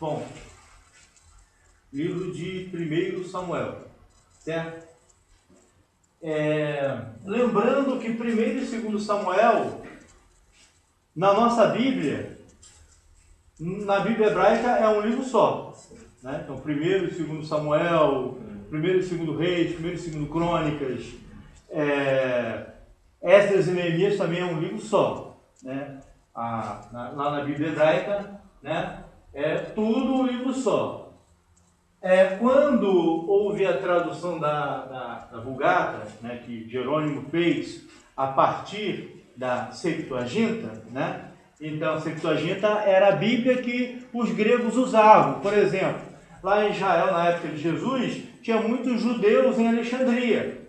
Bom, livro de 1 Samuel, certo? Lembrando que 1 e 2 Samuel, na nossa Bíblia, na Bíblia hebraica é um livro só, né? Então 1 e 2 Samuel, 1 e 2 Reis, 1 e 2 Crônicas, Esdras e Neemias também é um livro só, né? Lá na Bíblia hebraica, né? É tudo um livro só. Quando houve a tradução da Vulgata, né, que Jerônimo fez a partir da Septuaginta, né? Então a Septuaginta era a Bíblia que os gregos usavam. Por exemplo, lá em Israel, na época de Jesus, tinha muitos judeus em Alexandria.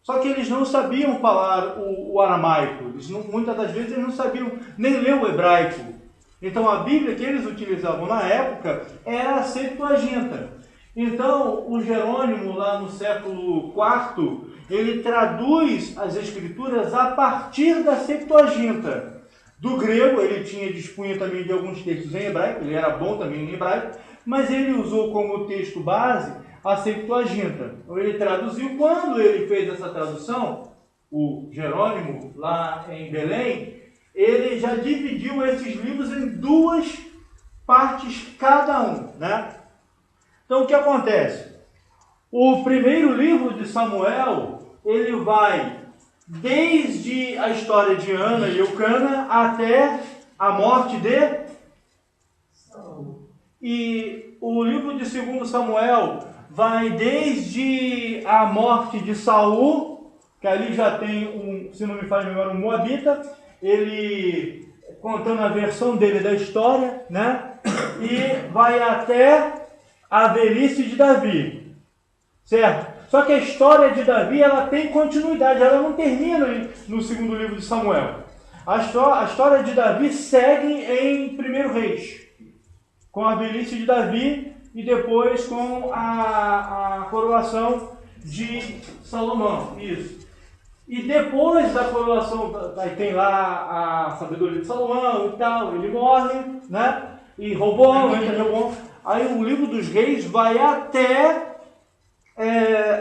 Só que eles não sabiam falar o aramaico. Muitas das vezes eles não sabiam nem ler o hebraico. Então a Bíblia que eles utilizavam na época era a Septuaginta. Então o Jerônimo, lá no século IV, ele traduz as Escrituras a partir da Septuaginta. Do grego, ele dispunha também de alguns textos em hebraico, ele era bom também em hebraico, mas ele usou como texto base a Septuaginta. Então ele traduziu. Quando ele fez essa tradução, o Jerônimo, lá em Belém, ele já dividiu esses livros em duas partes cada um, né? Então o que acontece? O primeiro livro de Samuel, ele vai desde a história de Ana e Eucana até a morte de Saul. E o livro de 2 Samuel vai desde a morte de Saul, que ali já tem se não me falha a memória, um moabita, ele contando a versão dele da história, né? E vai até a velhice de Davi, certo? Só que a história de Davi, ela tem continuidade, ela não termina no segundo livro de Samuel. A história de Davi segue em 1 Reis, com a velhice de Davi e depois com a coroação de Salomão. Isso. E depois da coroação, aí tem lá a sabedoria de Salomão e tal, ele morre, né? E Roboão, entra Roboão. Aí o livro dos reis vai até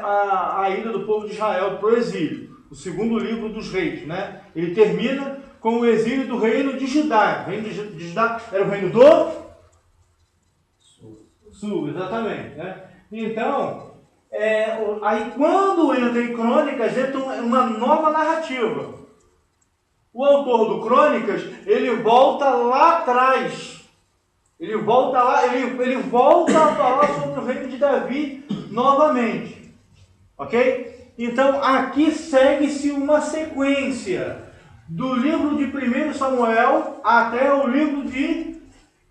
a ida do povo de Israel para o exílio. O segundo livro dos reis, né? Ele termina com o exílio do reino de Judá. O reino de Judá era o reino do Sul, exatamente, né? Então, aí quando entra em Crônicas, entra uma nova narrativa. O autor do Crônicas, ele volta lá atrás. Ele volta a falar sobre o reino de Davi novamente. Ok? Então, aqui segue-se uma sequência do livro de 1 Samuel até o livro de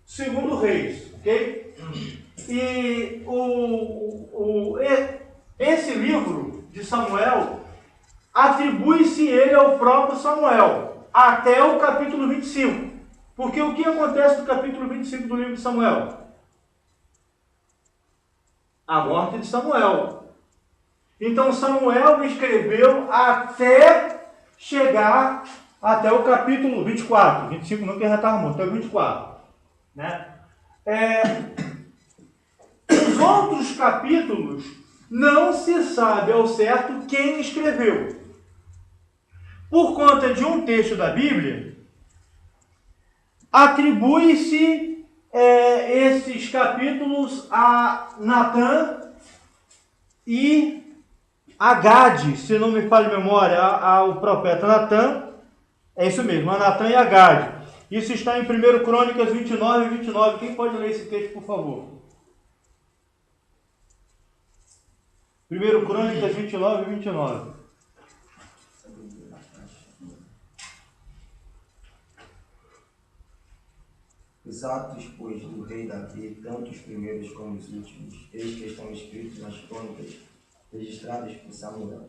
2 Reis. Ok? E esse livro de Samuel atribui-se ele ao próprio Samuel, até o capítulo 25. Porque o que acontece no capítulo 25 do livro de Samuel? A morte de Samuel. Então Samuel escreveu até chegar até o capítulo 24. 25 não, que já estava morto, até o 24. Né? Os outros capítulos não se sabe ao certo quem escreveu. Por conta de um texto da Bíblia, atribui-se esses capítulos a Natã e a Gade, se não me falha a memória, ao profeta Natã. É isso mesmo, a Natã e a Gade. Isso está em 1 Crônicas 29 e 29. Quem pode ler esse texto, por favor? 1 Crônicas 29 e 29. Os atos, pois, do rei Davi, tanto os primeiros como os últimos, eis que estão escritos nas crônicas registradas por Samuel,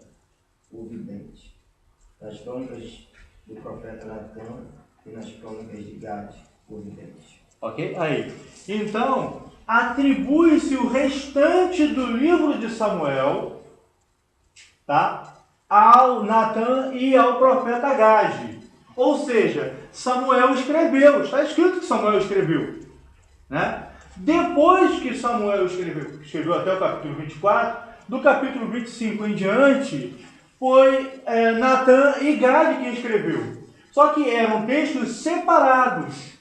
o vidente, nas crônicas do profeta Natã e nas crônicas de Gade, o vidente. Ok? Aí. Então, atribui-se o restante do livro de Samuel, tá? Ao Natã e ao profeta Gade. Ou seja, Samuel escreveu. Está escrito que Samuel escreveu, né? Depois que Samuel escreveu até o capítulo 24, do capítulo 25 em diante, foi Natan e Gade quem escreveu. Só que eram textos separados.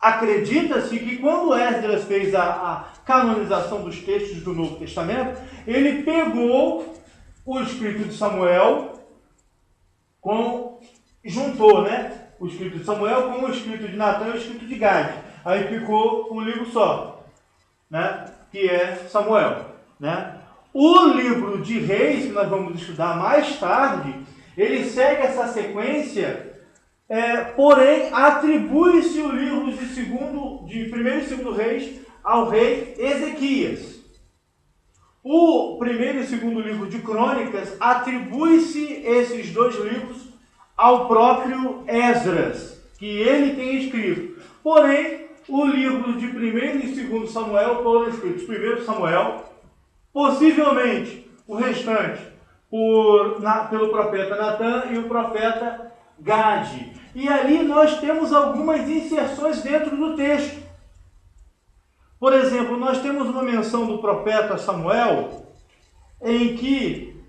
Acredita-se que quando Esdras fez a canonização dos textos do Novo Testamento, ele pegou o escrito de Samuel, juntou, né? O escrito de Samuel com o escrito de Natan e o escrito de Gade. Aí ficou um livro só, né? Que é Samuel, né? O livro de Reis, que nós vamos estudar mais tarde, ele segue essa sequência. Porém, atribui-se o livro de 1º e 2º Reis ao rei Ezequias. O 1º e 2º livro de Crônicas atribui-se esses dois livros ao próprio Esdras, que ele tem escrito. Porém, o livro de 1º e 2º Samuel foram escritos 1º Samuel, possivelmente o restante pelo profeta Natan e o profeta Gade. E ali nós temos algumas inserções dentro do texto. Por exemplo, nós temos uma menção do profeta Samuel em que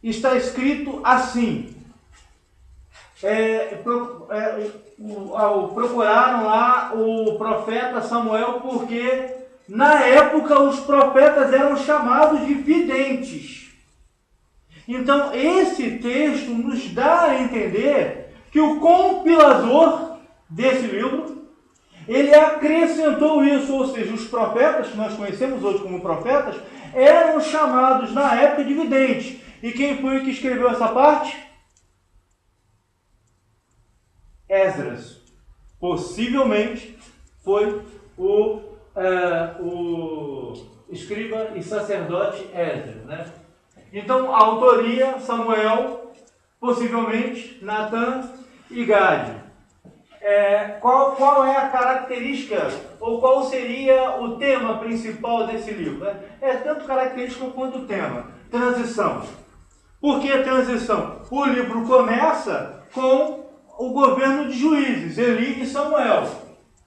está escrito assim: procuraram lá o profeta Samuel porque na época os profetas eram chamados de videntes. Então esse texto nos dá a entender que o compilador desse livro, ele acrescentou isso, ou seja, os profetas, que nós conhecemos hoje como profetas, eram chamados na época de videntes. E quem foi que escreveu essa parte? Esdras. Possivelmente foi o escriba e sacerdote Esdras, né? Então, a autoria, Samuel, possivelmente Natan e Gade. Qual é a característica, ou qual seria o tema principal desse livro? É tanto característica quanto o tema. Transição. Por que transição? O livro começa com o governo de juízes, Eli e Samuel.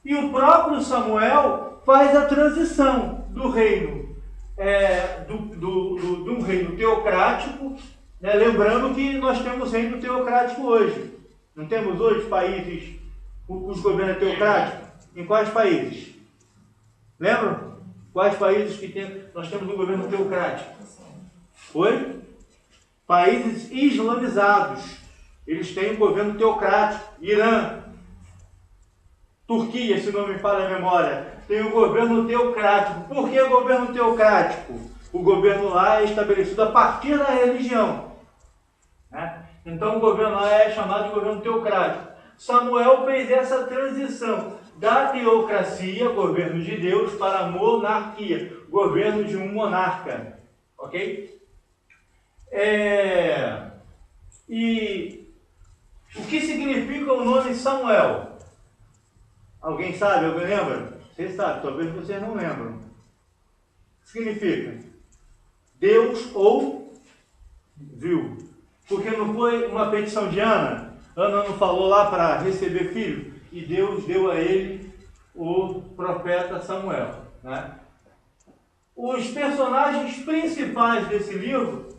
E o próprio Samuel faz a transição do reino, de um reino teocrático, né? Lembrando que nós temos reino teocrático hoje. Não temos hoje países os governos teocráticos? Em quais países? Lembram? Quais países que nós temos um governo teocrático? Oi? Países islamizados. Eles têm um governo teocrático. Irã, Turquia, se não me falha a memória, tem um governo teocrático. Por que governo teocrático? O governo lá é estabelecido a partir da religião, né? Então o governo lá é chamado de governo teocrático. Samuel fez essa transição da teocracia, governo de Deus, para a monarquia, governo de um monarca. Ok? E o que significa o nome Samuel? Alguém sabe? Alguém lembra? Vocês sabem, talvez vocês não lembram. O que significa? Deus ouviu. Porque não foi uma petição de Ana? Ana não falou lá para receber filho? E Deus deu a ele o profeta Samuel, né? Os personagens principais desse livro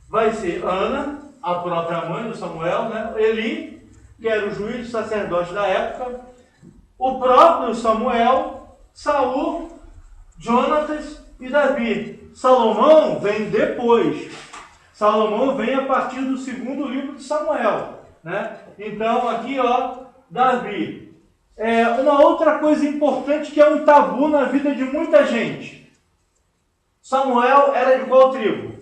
vai ser Ana, a própria mãe do Samuel, né? Eli, que era o juiz e sacerdote da época, o próprio Samuel, Saul, Jonatas e Davi. Salomão vem depois. Salomão vem a partir do 2º livro de Samuel, né? Então aqui, Davi. Uma outra coisa importante que é um tabu na vida de muita gente. Samuel era de qual tribo?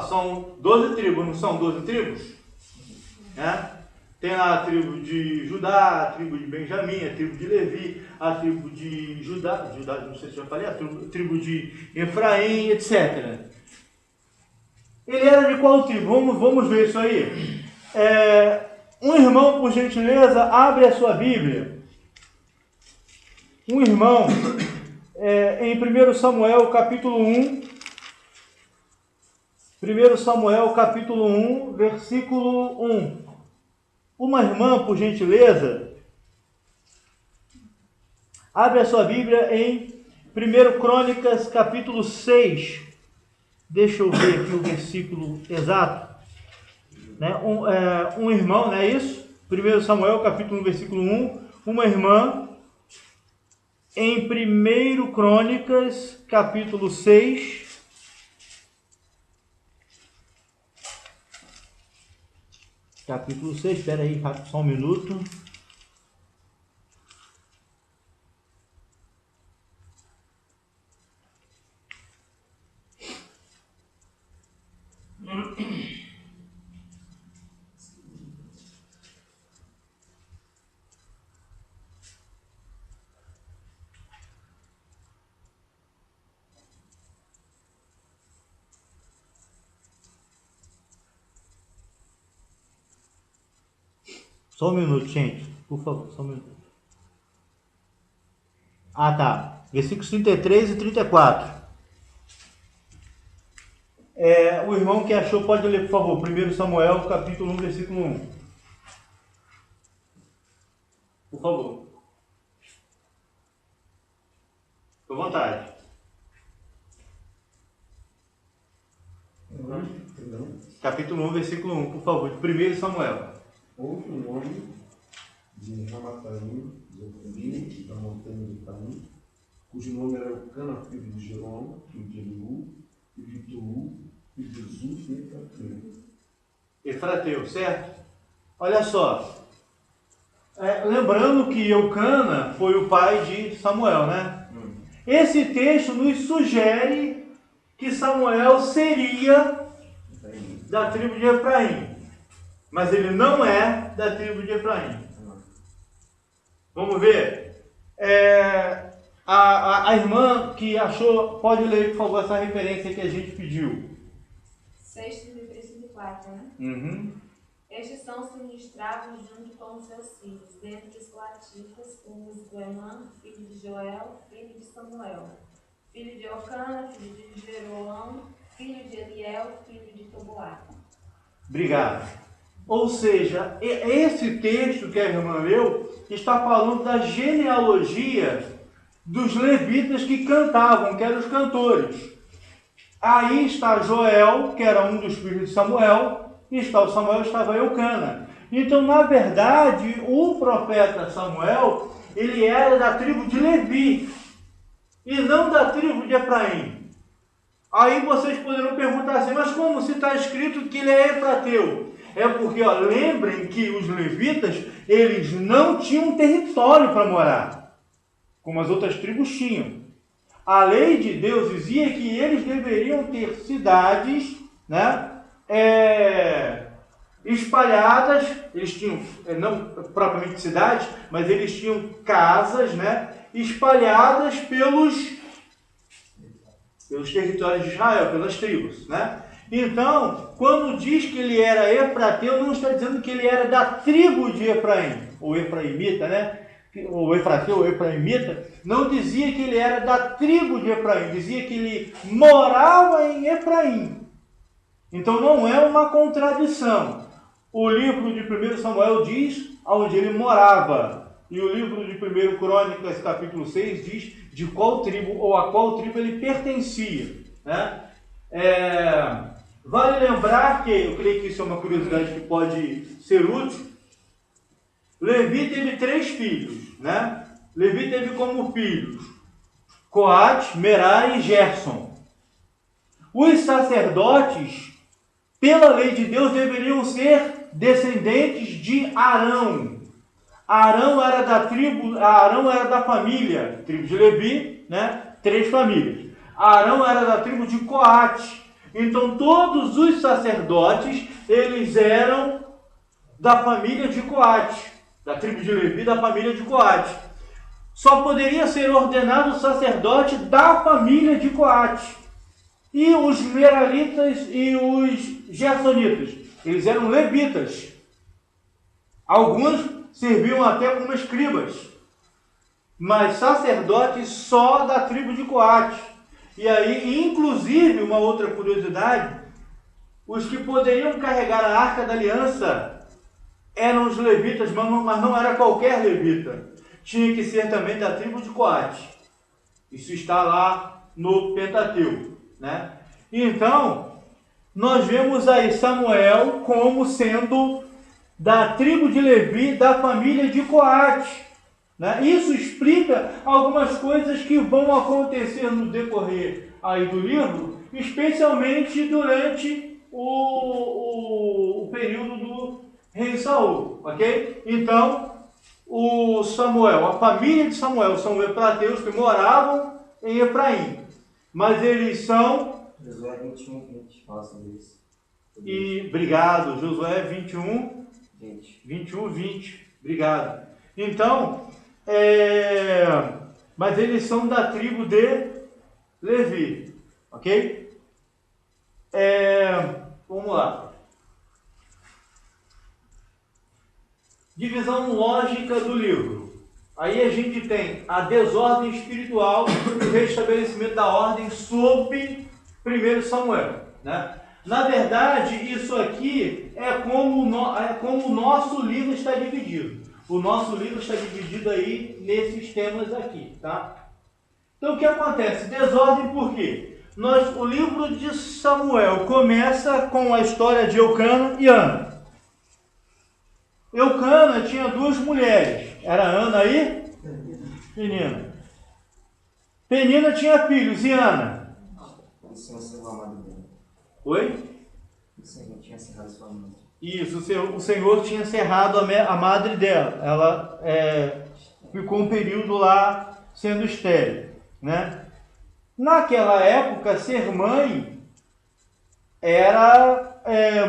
São 12 tribos, não são 12 tribos? Tem lá a tribo de Judá, a tribo de Benjamim, a tribo de Levi, a tribo de Judá, não sei se já falei, a tribo de Efraim, etc. Ele era de qual tribo? Vamos ver isso aí. Um irmão, por gentileza, abre a sua Bíblia. Um irmão, em 1 Samuel, capítulo 1, 1 Samuel, capítulo 1, versículo 1. Uma irmã, por gentileza, Abre a sua Bíblia em 1 Crônicas, capítulo 6. Deixa eu ver aqui o versículo exato. Né? Um irmão, não é isso? 1 Samuel, capítulo 1, versículo 1. Uma irmã, em 1 Crônicas, capítulo 6. Capítulo 6, espera aí, só um minuto. Só um minuto, gente. Por favor, só um minuto. Ah, tá. Versículos 33 e 34. O irmão que achou pode ler, por favor. 1 Samuel, capítulo 1, versículo 1. Por favor. Fique à vontade. Capítulo 1, versículo 1, por favor. De 1 Samuel. Houve um homem de Ramataim, de Efraim, da montanha de Efraim, cujo nome era Eucana, filho de Jerônimo, filho de Eliú, filho de Tuu, filho de Zuf e Efrateu. Efrateu, certo? Olha só. Lembrando que Eucana foi o pai de Samuel, né? Esse texto nos sugere que Samuel seria da tribo de Efraim. Mas ele não é da tribo de Efraim. Vamos ver. A irmã que achou, pode ler, por favor, essa referência que a gente pediu. 6, 33 e 34, né? Uhum. Estes são os que ministravam junto com os seus filhos, dentre os coatitas, Goemã, filho de Joel, filho de Samuel, filho de Eucana, filho de Jeroão, filho de Eliel, filho de Toboá. Obrigado. Ou seja, esse texto que a irmã leu está falando da genealogia dos levitas que cantavam, que eram os cantores. Aí está Joel, que era um dos filhos de Samuel, e está o Samuel, estava Eucana. Então, na verdade, o profeta Samuel, ele era da tribo de Levi, e não da tribo de Efraim. Aí vocês poderão perguntar assim, mas como se está escrito que ele é Efrateu? É porque, lembrem que os levitas, eles não tinham território para morar, como as outras tribos tinham. A lei de Deus dizia que eles deveriam ter cidades, né, espalhadas. Eles tinham, não propriamente cidades, mas eles tinham casas, né, espalhadas pelos territórios de Israel, pelas tribos, né? Então, quando diz que ele era Efrateu, não está dizendo que ele era da tribo de Efraim, ou Efraimita, né? Ou Efrateu, ou Efraimita, não dizia que ele era da tribo de Efraim, dizia que ele morava em Efraim. Então não é uma contradição. O livro de 1 Samuel diz onde ele morava, e o livro de 1 Crônicas, capítulo 6, diz de qual tribo ou a qual tribo ele pertencia, né? Vale lembrar que, eu creio que isso é uma curiosidade que pode ser útil, Levi teve 3 filhos, né? Levi teve como filhos Coate, Merari e Gerson. Os sacerdotes, pela lei de Deus, deveriam ser descendentes de Arão. Arão era da família, tribo de Levi, né? 3 famílias. Arão era da tribo de Coate. Então todos os sacerdotes, eles eram da família de Coate, da tribo de Levi, da família de Coate. Só poderia ser ordenado sacerdote da família de Coate. E os meraritas e os gersonitas, eles eram levitas. Alguns serviam até como escribas, mas sacerdotes só da tribo de Coate. E aí, inclusive, uma outra curiosidade, os que poderiam carregar a Arca da Aliança eram os levitas, mas não era qualquer levita. tinha que ser também da tribo de Coate. Isso está lá no Pentateuco, né? Então, nós vemos aí Samuel como sendo da tribo de Levi, da família de Coate, né? Isso explica algumas coisas que vão acontecer no decorrer aí do livro, especialmente durante o período do rei Saul, ok? Então, o Samuel, a família de Samuel são efrateus que moravam em Efraim, mas eles são... Josué 21, 20, fala sobre isso. E, obrigado, Josué 21, 20. 21, 20, obrigado. Então, mas eles são da tribo de Levi, ok? Vamos lá. Divisão lógica do livro. Aí a gente tem a desordem espiritual e o restabelecimento da ordem sob 1 Samuel, né? Na verdade, isso aqui é como o nosso livro está dividido. O nosso livro está dividido aí nesses temas aqui, tá? Então, o que acontece? Desordem por quê? O livro de Samuel começa com a história de Eucana e Ana. Eucana tinha duas mulheres. Era Ana e Penina. Penina tinha filhos. E Ana? O Senhor serrou a madre dela. Oi? O Senhor tinha serrado sua madre. Isso, o Senhor tinha cerrado a madre dela. Ela ficou um período lá sendo estéril, né? Naquela época, ser mãe era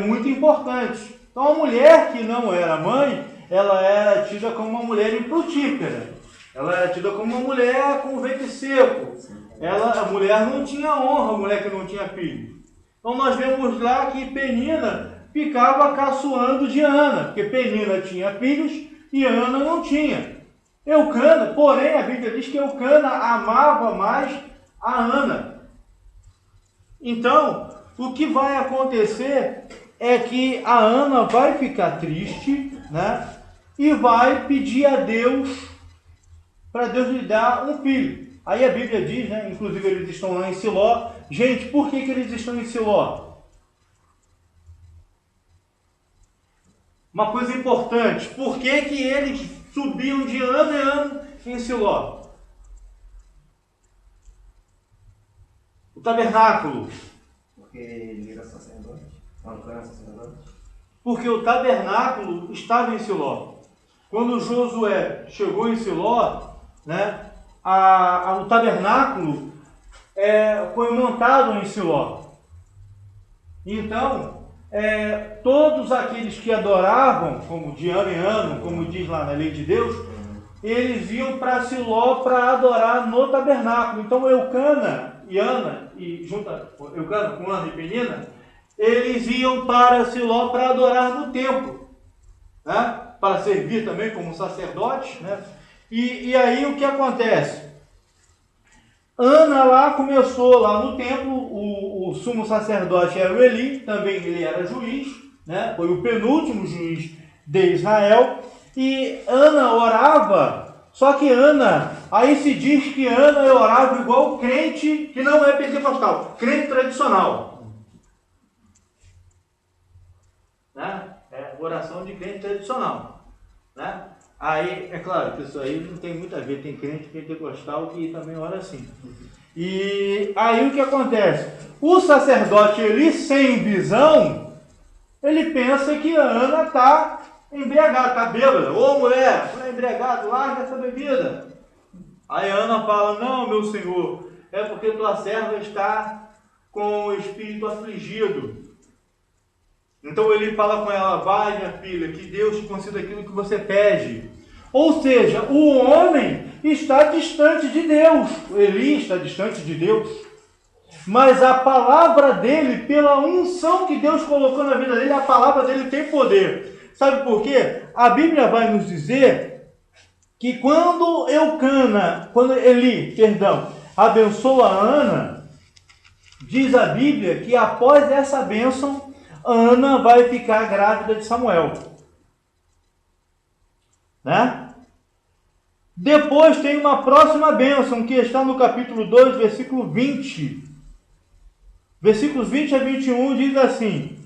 muito importante. Então, a mulher que não era mãe, ela era tida como uma mulher infrutífera. Ela era tida como uma mulher com ventre seco. A mulher não tinha honra, a mulher que não tinha filho. Então, nós vemos lá que Penina ficava caçoando de Ana, porque Penina tinha filhos e Ana não tinha. Eucana, porém, a Bíblia diz que Eucana amava mais a Ana. Então, o que vai acontecer é que a Ana vai ficar triste, né? E vai pedir a Deus, para Deus lhe dar um filho. Aí a Bíblia diz, né? Inclusive eles estão lá em Siló. Gente, por que eles estão em Siló? Uma coisa importante, por que eles subiam de ano em ano em Siló? O tabernáculo. Porque ele era sacerdote. Não era sacerdote. Porque o tabernáculo estava em Siló. Quando Josué chegou em Siló, né, o tabernáculo foi montado em Siló. Então, todos aqueles que adoravam, como de ano em ano, como diz lá na lei de Deus, eles iam para Siló para adorar no tabernáculo. Então, Eucana e Ana, Eucana com Ana e Penina, eles iam para Siló para adorar no templo, né? Para servir também como sacerdote, né? E aí o que acontece? Ana lá começou lá no templo, o sumo sacerdote era o Eli, também ele era juiz, né? Foi o penúltimo juiz de Israel, e Ana orava, só que Ana, aí se diz que Ana orava igual crente que não é pentecostal, crente tradicional. Né? Oração de crente tradicional, né? Aí, é claro que isso aí não tem muito a ver, tem crente pentecostal que também ora assim. E aí o que acontece? O sacerdote Eli, sem visão, ele pensa que a Ana está embriagada, está bêbada. Ô mulher, está embriagada, larga essa bebida. Aí a Ana fala, não, meu senhor, é porque tua serva está com o espírito afligido. Então ele fala com ela, vai minha filha, que Deus te conceda aquilo que você pede. Ou seja, o homem está distante de Deus, Eli está distante de Deus, mas a palavra dele, pela unção que Deus colocou na vida dele, a palavra dele tem poder. Sabe por quê? A Bíblia vai nos dizer que quando Eli, abençoa a Ana, diz a Bíblia que após essa bênção, Ana vai ficar grávida de Samuel. Né? Depois tem uma próxima bênção que está no capítulo 2, versículo 20. Versículos 20 a 21 diz assim,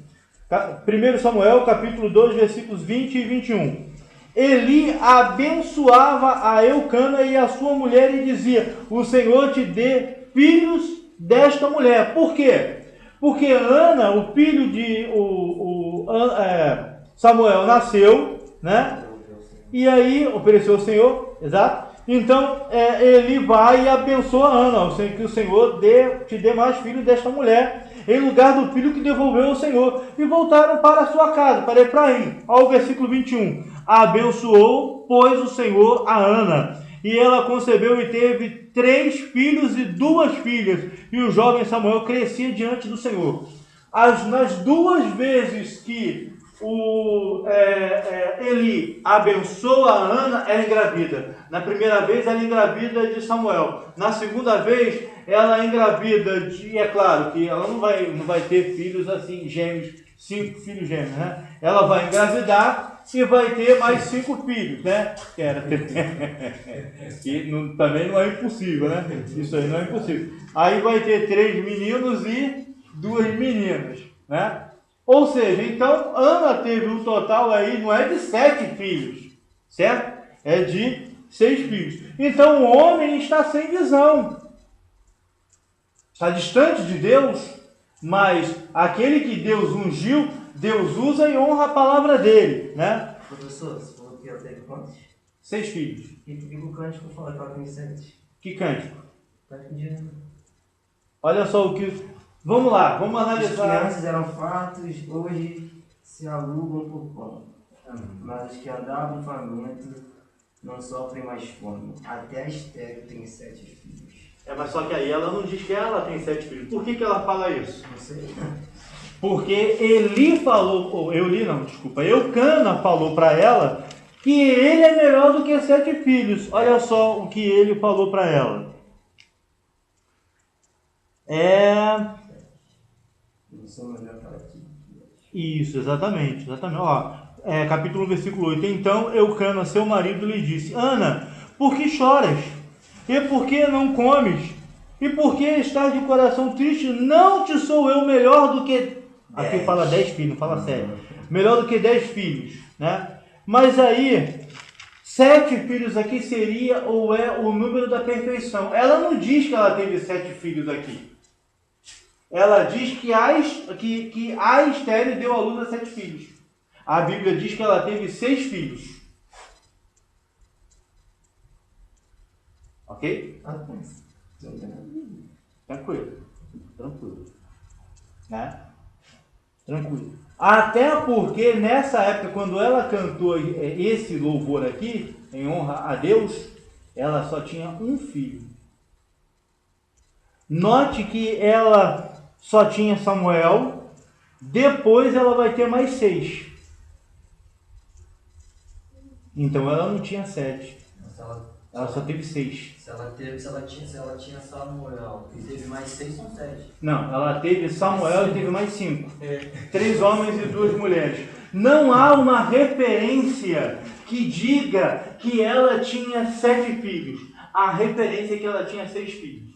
1 Samuel, capítulo 2, versículos 20 e 21. Eli abençoava a Eucana e a sua mulher e dizia: o Senhor te dê filhos desta mulher. Por quê? Porque Ana, o filho de Samuel, nasceu, né? E aí, ofereceu ao Senhor, exato. Então, ele vai e abençoa Ana, que o Senhor te dê mais filhos desta mulher, em lugar do filho que devolveu ao Senhor. E voltaram para a sua casa, para Efraim. Olha o versículo 21. Abençoou, pois, o Senhor a Ana, e ela concebeu e teve 3 filhos e 2 filhas, e o jovem Samuel crescia diante do Senhor. Nas 2 vezes que Eli abençoa a Ana, ela engravida. Na primeira vez, ela engravida de Samuel. Na segunda vez, ela engravida é claro que ela não vai ter filhos assim, gêmeos, 5 filhos gêmeos, né? Ela vai engravidar e vai ter mais 5 filhos, né? Que também não é impossível, né? Isso aí não é impossível. Aí vai ter 3 meninos e 2 meninas, né? Ou seja, então Ana teve um total aí, não é de 7 filhos, certo? É de 6 filhos. Então o homem está sem visão, está distante de Deus, mas aquele que Deus ungiu, Deus usa e honra a palavra dele, né? Professor, você falou que ela teve quantos? 6 filhos. E por que o cântico fala que ela tem 7? Que cântico? Cântico de Ana. Olha só o que... Vamos lá, vamos As analisar. crianças eram fartos, hoje se alugam por pão. Mas os que andavam famintos não sofrem mais fome. Até a estéril tem 7 filhos. Mas só que aí ela não diz que ela tem 7 filhos. Por que ela fala isso? Não sei. Porque Eucana falou para ela que ele é melhor do que 7 filhos. Olha só o que ele falou para ela. Isso, exatamente. Ó, capítulo 1, versículo 8. Então Eucana, seu marido, lhe disse: Ana, por que choras? E por que não comes? E por que estás de coração triste? Não te sou eu melhor do que... Aqui fala 10 filhos, não fala 7. Melhor do que 10 filhos, né? Mas aí, 7 filhos aqui seria ou é o número da perfeição. Ela não diz que ela teve 7 filhos aqui. Ela diz que a estéril deu à luz a 7 filhos. A Bíblia diz que ela teve 6 filhos. Ok? Tranquilo. Né? Tranquilo. Até porque nessa época, quando ela cantou esse louvor aqui, em honra a Deus, ela só tinha um filho. Note que ela só tinha Samuel, depois ela vai ter mais 6. Então ela não tinha 7. Ela só teve 6. Se ela tinha Samuel e teve mais 6, são 7. Não, ela teve Samuel e teve mais 5. 3 homens e 2 mulheres. Não há uma referência que diga que ela tinha 7 filhos. A referência é que ela tinha 6 filhos.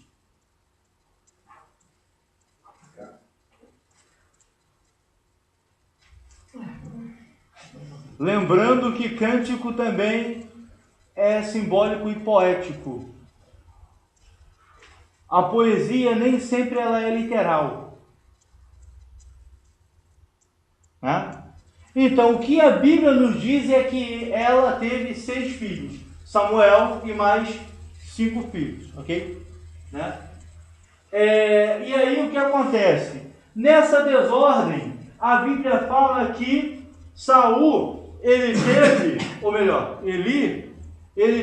Lembrando que cântico também é simbólico e poético. A poesia nem sempre ela é literal. Né? Então, o que a Bíblia nos diz é que ela teve 6 filhos. Samuel e mais 5 filhos. Ok? Né? E aí o que acontece? Nessa desordem, a Bíblia fala que Saul, ele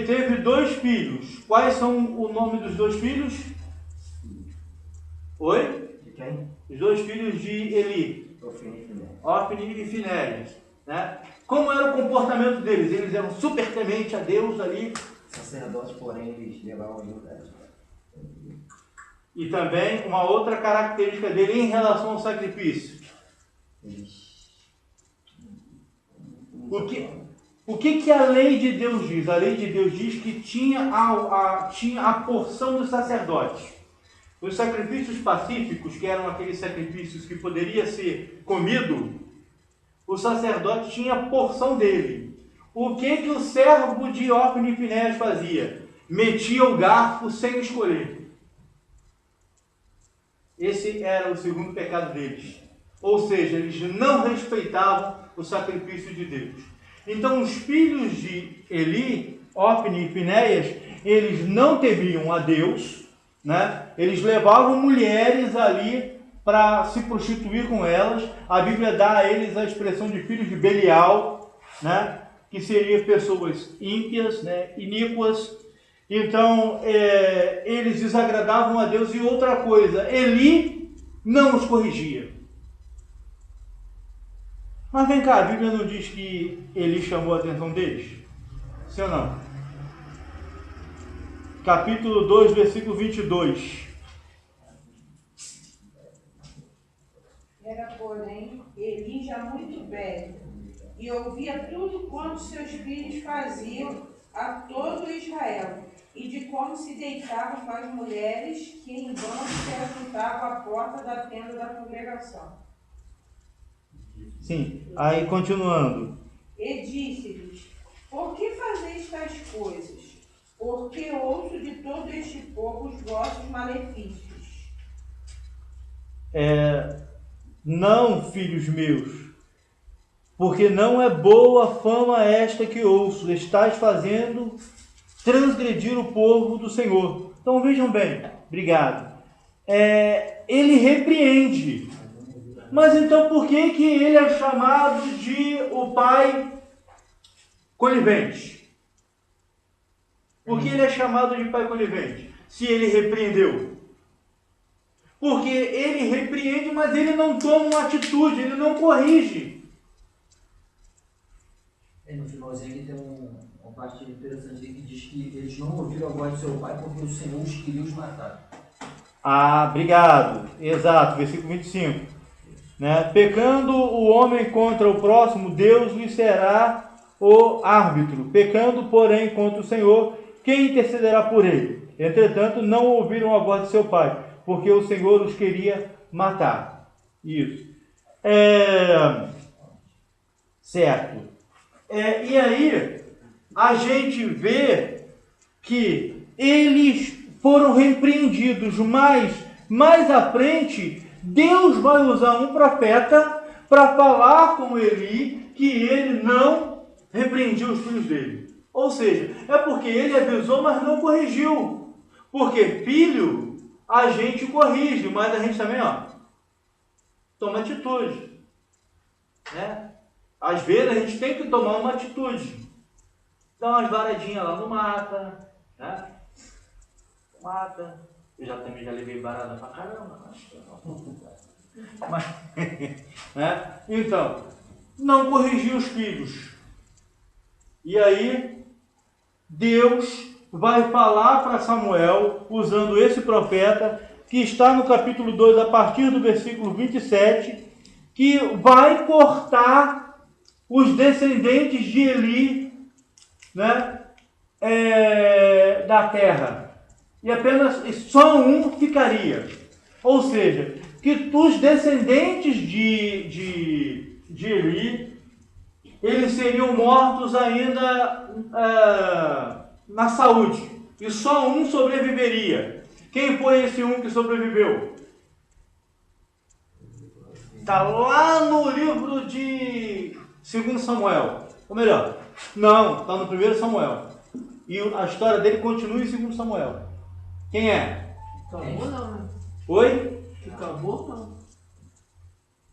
teve 2 filhos. Quais são o nome dos 2 filhos? Oi? De quem? Os 2 filhos de Eli. Ofni e Finéias. Né? Como era o comportamento deles? Eles eram super tementes a Deus ali. Sacerdotes, porém, eles levavam a humildade. E também uma outra característica dele em relação ao sacrifício. O que a lei de Deus diz? A lei de Deus diz que tinha a porção dos sacerdotes. Os sacrifícios pacíficos, que eram aqueles sacrifícios que poderia ser comido, o sacerdote tinha a porção dele. O que o servo de Ofni e Finéias fazia? Metia o garfo sem escolher. Esse era o segundo pecado deles. Ou seja, eles não respeitavam o sacrifício de Deus. Então, os filhos de Eli, Ofni e Finéias, eles não temiam a Deus, né? Eles levavam mulheres ali para se prostituir com elas. A Bíblia dá a eles a expressão de filhos de Belial, né? Que seriam pessoas ímpias, né? Iníquas. Então, eles desagradavam a Deus. E outra coisa, Eli não os corrigia. Mas vem cá, a Bíblia não diz que Eli chamou a atenção deles? Sim ou não? Capítulo 2, versículo 22. Era, porém, Eli já muito velho, e ouvia tudo quanto seus filhos faziam a todo Israel, e de como se deitavam com as mulheres que em bando se ajuntavam à porta da tenda da congregação. Sim, aí continuando. E disse-lhes: por que fazeis tais coisas? Porque ouço de todo este povo os vossos malefícios. Não, filhos meus, porque não é boa fama esta que ouço. Estais fazendo transgredir o povo do Senhor. Então vejam bem, obrigado. Ele repreende. Mas então por que ele é chamado de o pai conivente? Por que ele é chamado de pai conivente? Se ele repreendeu. Porque ele repreende, mas ele não toma uma atitude, ele não corrige. No finalzinho aqui tem uma parte interessante que diz que eles não ouviram a voz do seu pai porque o Senhor os queria os matar. Ah, obrigado. Exato, versículo 25. Né? Pecando o homem contra o próximo, Deus lhe será o árbitro. Pecando, porém, contra o Senhor, quem intercederá por ele? Entretanto, não ouviram a voz de seu pai, porque o Senhor os queria matar. Isso. Certo. E aí, a gente vê que eles foram repreendidos, mas mais à frente, Deus vai usar um profeta para falar com Eli que ele não repreendia os filhos dele. Ou seja, é porque ele avisou, mas não corrigiu. Porque filho, a gente corrige, mas a gente também, toma atitude. Né? Às vezes a gente tem que tomar uma atitude. Dá umas varadinhas lá no mata, né? Mata. Eu também já levei varada pra caramba. Mas, né? Então, não corrigir os filhos. E aí, Deus vai falar para Samuel, usando esse profeta, que está no capítulo 2, a partir do versículo 27, que vai cortar os descendentes de Eli, né, da terra. E apenas só um ficaria. Ou seja, que os descendentes de Eli, eles seriam mortos ainda na saúde. E só um sobreviveria. Quem foi esse um que sobreviveu? Está lá no livro de 2 Samuel. Ou melhor, não, está no 1 Samuel. E a história dele continua em 2 Samuel. Quem é? Acabou não, né? Oi? Acabou não.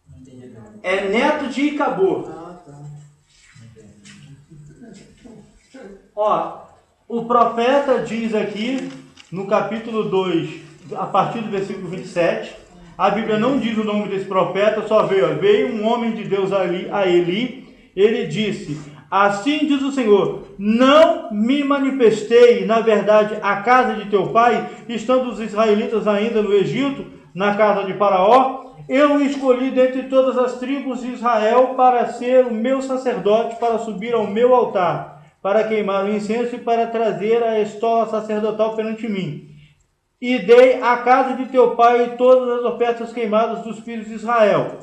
Não entendi não. É neto de Icabô. Ah, tá. O profeta diz aqui, no capítulo 2, a partir do versículo 27, a Bíblia não diz o nome desse profeta, só veio um homem de Deus a Eli, ele disse: assim diz o Senhor, não me manifestei, na verdade, à casa de teu pai, estando os israelitas ainda no Egito, na casa de Faraó, Eu o escolhi dentre todas as tribos de Israel para ser o meu sacerdote, para subir ao meu altar, para queimar o incenso e para trazer a estola sacerdotal perante mim. E dei à casa de teu pai todas as ofertas queimadas dos filhos de Israel.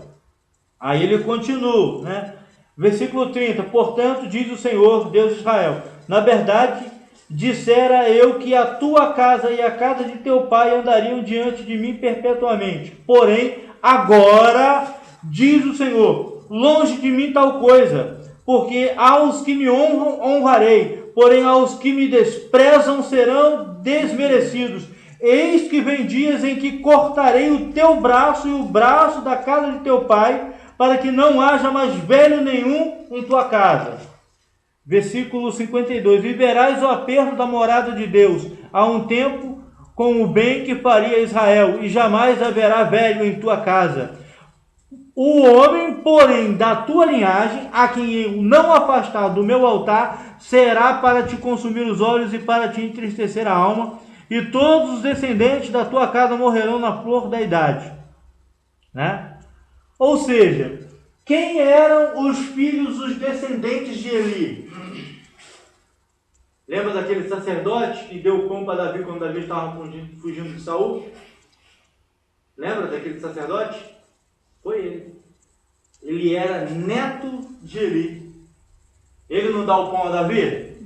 Aí ele continua, né? Versículo 30. Portanto, diz o Senhor, Deus de Israel, na verdade, dissera eu que a tua casa e a casa de teu pai andariam diante de mim perpetuamente. Porém, agora, diz o Senhor, longe de mim tal coisa, porque aos que me honram, honrarei, porém aos que me desprezam serão desmerecidos. Eis que vem dias em que cortarei o teu braço e o braço da casa de teu pai, para que não haja mais velho nenhum em tua casa. Versículo 52. E verás o aperto da morada de Deus há um tempo com o bem que faria Israel, e jamais haverá velho em tua casa. O homem, porém, da tua linhagem, a quem eu não afastar do meu altar, será para te consumir os olhos e para te entristecer a alma, e todos os descendentes da tua casa morrerão na flor da idade. Né? Ou seja, quem eram os filhos, os descendentes de Eli? Lembra daquele sacerdote que deu pão para Davi quando Davi estava fugindo de Saul? Lembra daquele sacerdote? Foi ele. Ele era neto de Eli. Ele não dá o pão a Davi?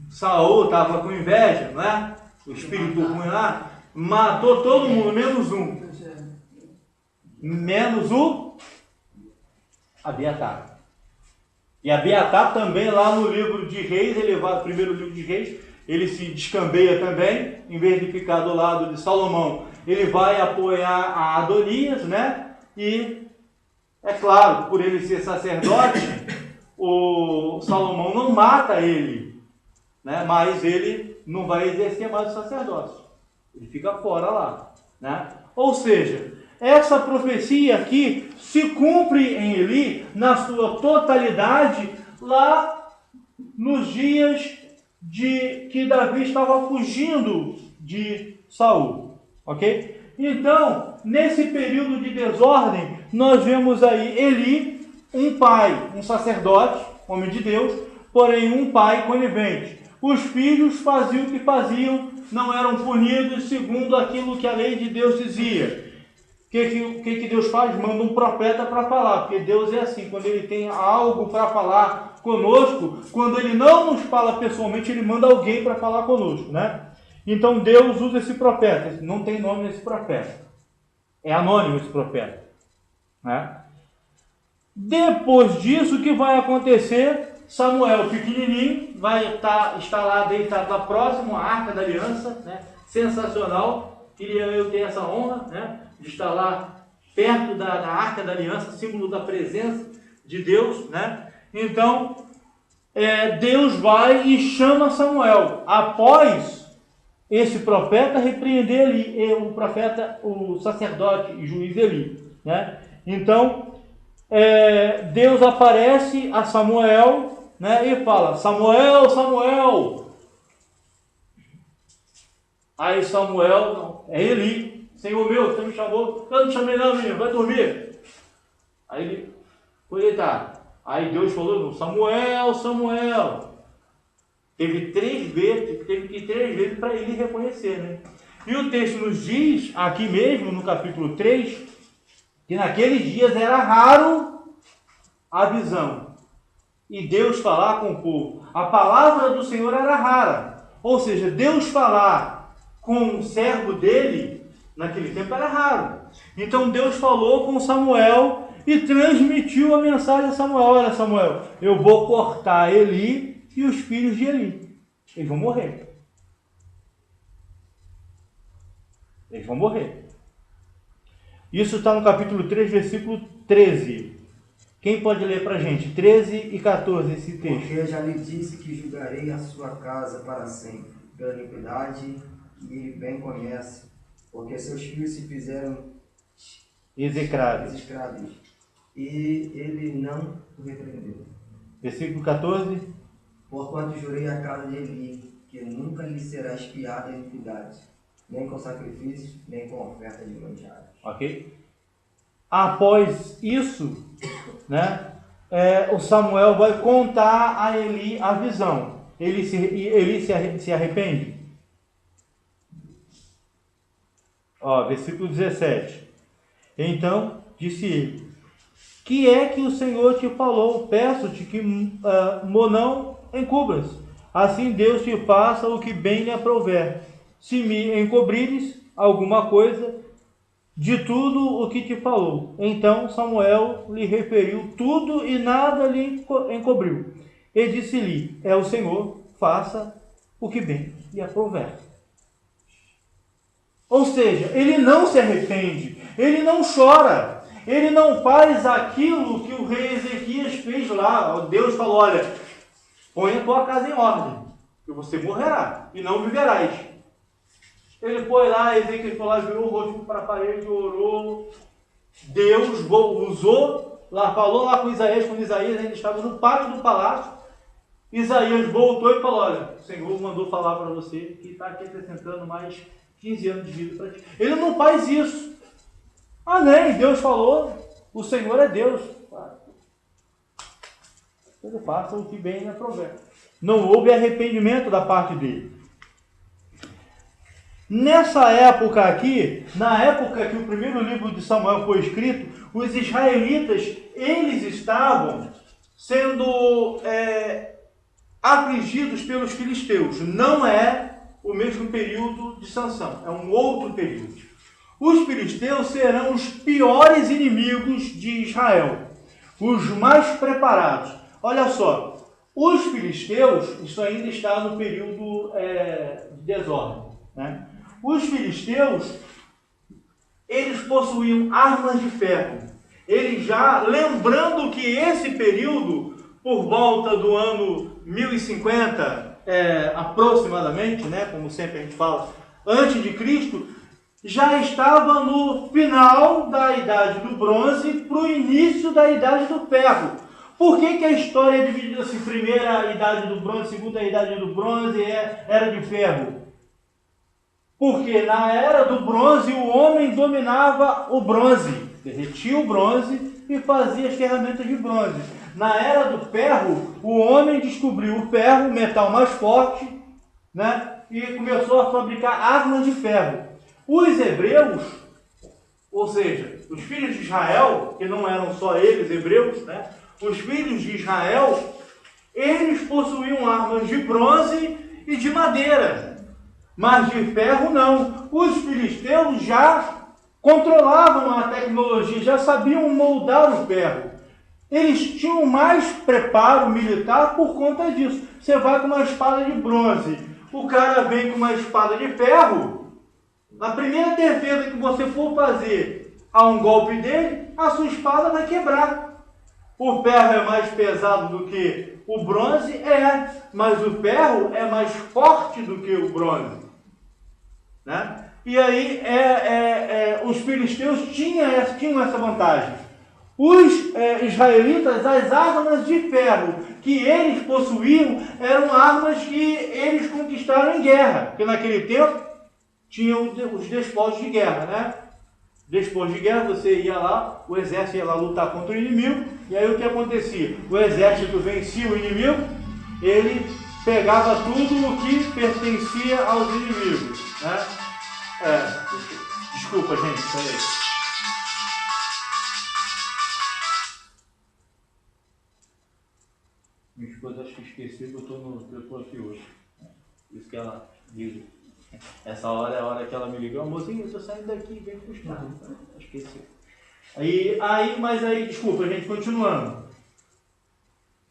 Saul estava com inveja, não é? O espírito ruim lá matou todo mundo, menos um. Menos o Abiatar. E Abiatar também, lá no livro de Reis, ele vai, primeiro livro de Reis, ele se descambeia também, em vez de ficar do lado de Salomão, ele vai apoiar a Adonias, né? E, é claro, por ele ser sacerdote, o Salomão não mata ele, né? Mas ele não vai exercer mais o sacerdócio. Ele fica fora lá, né? Ou seja, essa profecia aqui se cumpre em Eli na sua totalidade lá nos dias de que Davi estava fugindo de Saul, ok? Então, nesse período de desordem, nós vemos aí Eli, um pai, um sacerdote, homem de Deus, porém um pai conivente. Os filhos faziam o que faziam, não eram punidos segundo aquilo que a lei de Deus dizia. O que Deus faz? Manda um profeta para falar, porque Deus é assim, quando Ele tem algo para falar conosco, quando Ele não nos fala pessoalmente, Ele manda alguém para falar conosco, né? Então Deus usa esse profeta, não tem nome nesse profeta, é anônimo esse profeta, né? Depois disso, o que vai acontecer? Samuel, pequenininho, vai estar lá deitado lá próximo à Arca da Aliança, né? Sensacional, queria eu ter essa honra, né? De estar lá perto da Arca da Aliança, símbolo da presença de Deus, né? Então, Deus vai e chama Samuel. Após esse profeta repreender Eli, o sacerdote e juiz Eli, né? Então, Deus aparece a Samuel, né? E fala, Samuel, Samuel. Aí Samuel, não, é Eli. Senhor meu, você me chamou? Eu não te chamei não, menino, vai dormir. Aí ele foi deitar. Aí Deus falou, Samuel, Samuel. Teve que ir 3 vezes para ele reconhecer, né? E o texto nos diz, aqui mesmo, no capítulo 3, que naqueles dias era raro a visão. E Deus falar com o povo. A palavra do Senhor era rara. Ou seja, Deus falar com o servo dele, naquele tempo era raro. Então Deus falou com Samuel e transmitiu a mensagem a Samuel. Olha, Samuel, eu vou cortar Eli e os filhos de Eli. Eles vão morrer. Eles vão morrer. Isso está no capítulo 3, versículo 13. Quem pode ler para a gente? 13 e 14 esse texto. Porque eu já lhe disse que julgarei a sua casa para sempre, pela iniquidade que ele bem conhece, porque seus filhos se fizeram execráveis, e ele não o repreendeu. Versículo 14. Porquanto jurei a casa de Eli, que nunca lhe será expiada a iniquidade, nem com sacrifício, nem com oferta de manjares. Ok? após isso, né, o Samuel vai contar a Eli a visão. Ele se arrepende. Versículo 17. Então disse ele: que é que o Senhor te falou? Peço-te que não encubras. Assim Deus te faça o que bem lhe aprouver. Se me encobrires alguma coisa de tudo o que te falou. Então Samuel lhe referiu tudo e nada lhe encobriu. E disse-lhe: é o Senhor, faça o que bem lhe aprouver. Ou seja, ele não se arrepende, ele não chora, ele não faz aquilo que o rei Ezequias fez lá. Deus falou: olha, põe a tua casa em ordem, que você morrerá e não viverás. Ele foi lá, Ezequias foi lá, virou o rosto para a parede, orou. Deus usou, falou lá com Isaías, quando Isaías ainda estava no pátio do palácio. Isaías voltou e falou: olha, o Senhor mandou falar para você que está aqui acrescentando mais 15 anos de vida para ti. Ele não faz isso. Amém, Deus falou, o Senhor é Deus. Ele faça o que bem lhe aprouver. Não houve arrependimento da parte dele. Nessa época aqui, na época que o primeiro livro de Samuel foi escrito, os israelitas, eles estavam sendo afligidos pelos filisteus. Não é o mesmo período de Sansão, é um outro período. Os filisteus serão os piores inimigos de Israel, os mais preparados. Olha só, os filisteus, isso ainda está no período de desordem, né? Os filisteus, eles possuíam armas de ferro. Eles já, lembrando que esse período, por volta do ano 1050, aproximadamente, né, como sempre a gente fala, antes de Cristo, já estava no final da Idade do Bronze para o início da Idade do Ferro. Por que a história é dividida assim? Primeira Idade do Bronze, segunda Idade do Bronze, Era de Ferro? Porque na Era do Bronze o homem dominava o bronze, derretia o bronze e fazia as ferramentas de bronze. Na Era do Ferro, o homem descobriu o ferro, o metal mais forte, né, e começou a fabricar armas de ferro. Os hebreus, ou seja, os filhos de Israel, que não eram só eles hebreus, né, os filhos de Israel, eles possuíam armas de bronze e de madeira, mas de ferro não. Os filisteus já controlavam a tecnologia, já sabiam moldar o ferro. Eles tinham mais preparo militar por conta disso. Você vai com uma espada de bronze, o cara vem com uma espada de ferro. Na primeira defesa que você for fazer a um golpe dele, a sua espada vai quebrar. O ferro é mais pesado do que o bronze? Mas o ferro é mais forte do que o bronze, né? E aí os filisteus tinham essa vantagem. Os israelitas, as armas de ferro que eles possuíam eram armas que eles conquistaram em guerra, porque naquele tempo tinham os despojos de guerra, né? Depois de guerra, você ia lá, o exército ia lá lutar contra o inimigo, e aí o que acontecia? O exército vencia o inimigo, ele pegava tudo o que pertencia aos inimigos, né? Desculpa, gente, peraí. Minha esposa acho que esqueceu que eu estou aqui hoje. Isso que ela diz. Essa hora é a hora que ela me ligou: amorzinho, eu estou saindo daqui, vem buscar. Esqueci. Mas desculpa, gente, continuando.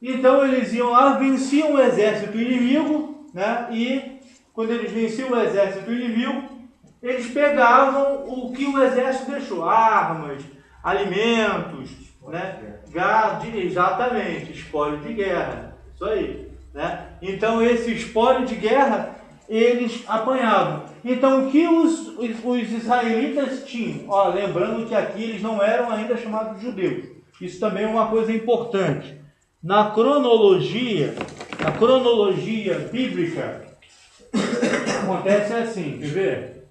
Então eles iam lá, venciam o exército inimigo, né? E quando eles venciam o exército inimigo, eles pegavam o que o exército deixou: armas, alimentos, né? Gado, exatamente, espólio de guerra. Isso aí, né? Então esse espólio de guerra eles apanhavam. Então o que os israelitas tinham? Lembrando que aqui eles não eram ainda chamados judeus. Isso também é uma coisa importante. Na cronologia bíblica, acontece assim, quer ver?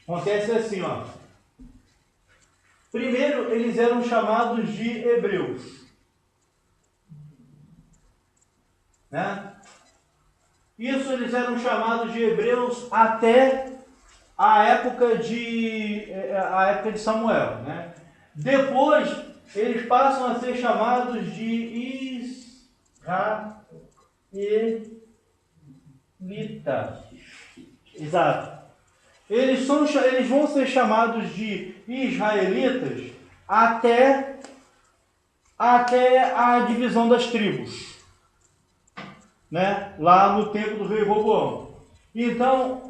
Acontece assim, ó. Primeiro, eles eram chamados de hebreus. Né? Isso, eles eram chamados de hebreus até a época de Samuel. Né? Depois, eles passam a ser chamados de israelitas. Exato. Eles vão ser chamados de israelitas até a divisão das tribos, né? Lá no tempo do rei Roboão. Então,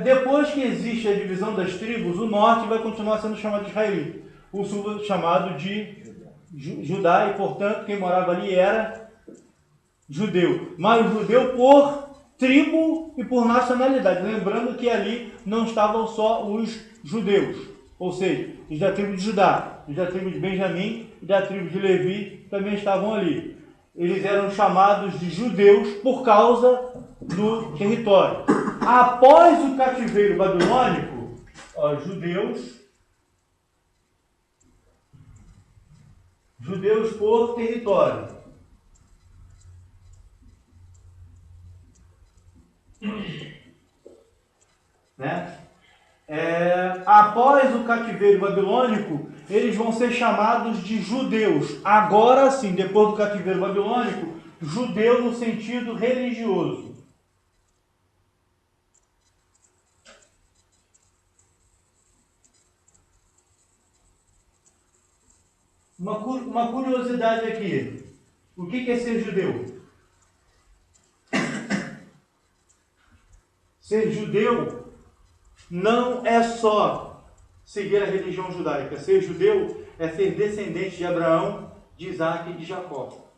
depois que existe a divisão das tribos, o norte vai continuar sendo chamado de israelita, o sul chamado de Judá, e portanto quem morava ali era judeu, mas judeu por tribo e por nacionalidade, lembrando que ali não estavam só os judeus, ou seja, os da tribo de Judá, os da tribo de Benjamim e da tribo de Levi também estavam ali. Eles eram chamados de judeus por causa do território. Após o cativeiro babilônico, judeus por território. Né? Após o cativeiro babilônico, eles vão ser chamados de judeus. Agora sim, depois do cativeiro babilônico, judeu no sentido religioso. Uma curiosidade aqui. O que é ser judeu? Ser judeu não é só seguir a religião judaica. Ser judeu é ser descendente de Abraão, de Isaac e de Jacó.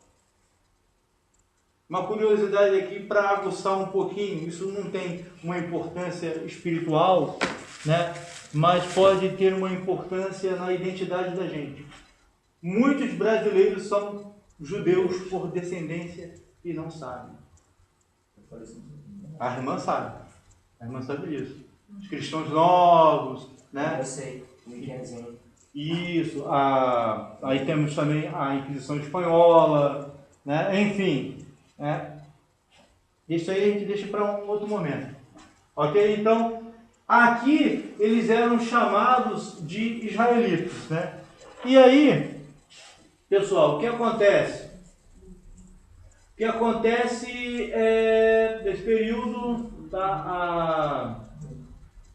Uma curiosidade aqui para aguçar um pouquinho, isso não tem uma importância espiritual, né? Mas pode ter uma importância na identidade da gente. Muitos brasileiros são judeus por descendência e não sabem. A irmã sabe. A irmã sabe disso. Os cristãos novos, né? Eu sei, Isso. Aí temos também a Inquisição Espanhola, né? Enfim, né? Isso aí a gente deixa para um outro momento. Ok? Então, aqui eles eram chamados de israelitas, né? E aí, pessoal, o que acontece? O que acontece nesse período, tá?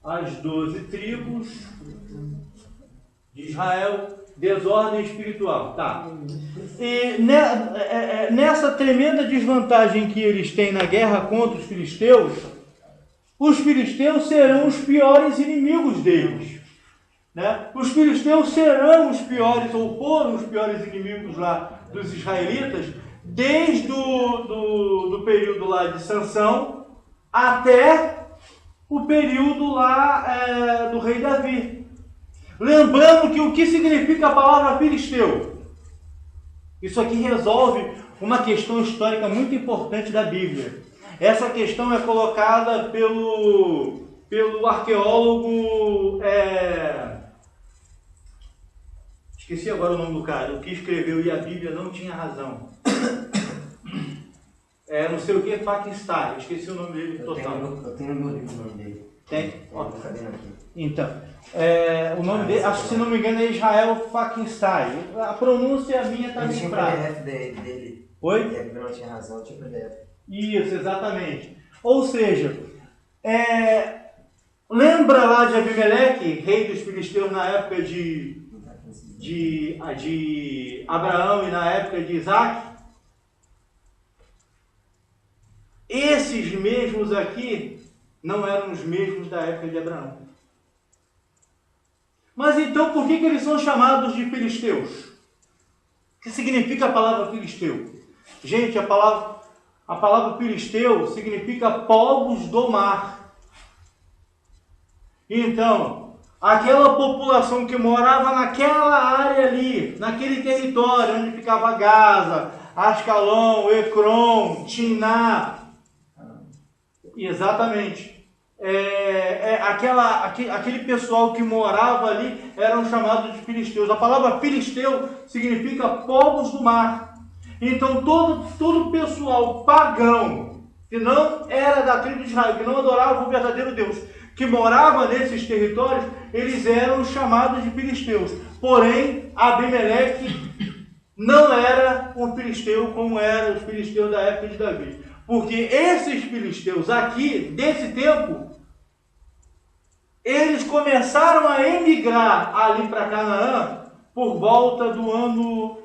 As 12 tribos de Israel, desordem espiritual, tá? E nessa tremenda desvantagem que eles têm na guerra contra os filisteus serão os piores inimigos deles, né? Os filisteus serão os piores, ou foram os piores inimigos lá dos israelitas, desde o período lá de Sansão até o período lá do rei Davi. Lembrando que o que significa a palavra filisteu? Isso aqui resolve uma questão histórica muito importante da Bíblia. Essa questão é colocada pelo arqueólogo... Esqueci agora o nome do cara. O que escreveu e a Bíblia não tinha razão. Não sei o que, Pakistan. Esqueci o nome dele total. Eu tenho no meu livro o nome dele. Tem? Cadê aqui? Então, o nome dele, acho que se não me engano, é Israel Pakistan. A pronúncia minha está Ele bem tinha um fraca. PDF dele. Oi? A Bíblia não tinha razão, tinha PDF. Isso, exatamente. Ou seja, lembra lá de Abimeleque, rei dos filisteus na época de Abraão e na época de Isaac? Esses mesmos aqui não eram os mesmos da época de Abraão. Mas então por que eles são chamados de filisteus? O que significa a palavra filisteu? Gente, a palavra filisteu significa povos do mar. Então, aquela população que morava naquela área ali, naquele território onde ficava Gaza, Ascalon, Ecrom, Tiná. Exatamente. aquele pessoal que morava ali eram chamados de filisteus. A palavra filisteu significa povos do mar. Então todo pessoal pagão, que não era da tribo de Israel, que não adorava o verdadeiro Deus, que morava nesses territórios, eles eram chamados de filisteus. Porém, Abimeleque não era um filisteu como eram os filisteus da época de Davi. Porque esses filisteus aqui, desse tempo, eles começaram a emigrar ali para Canaã por volta do ano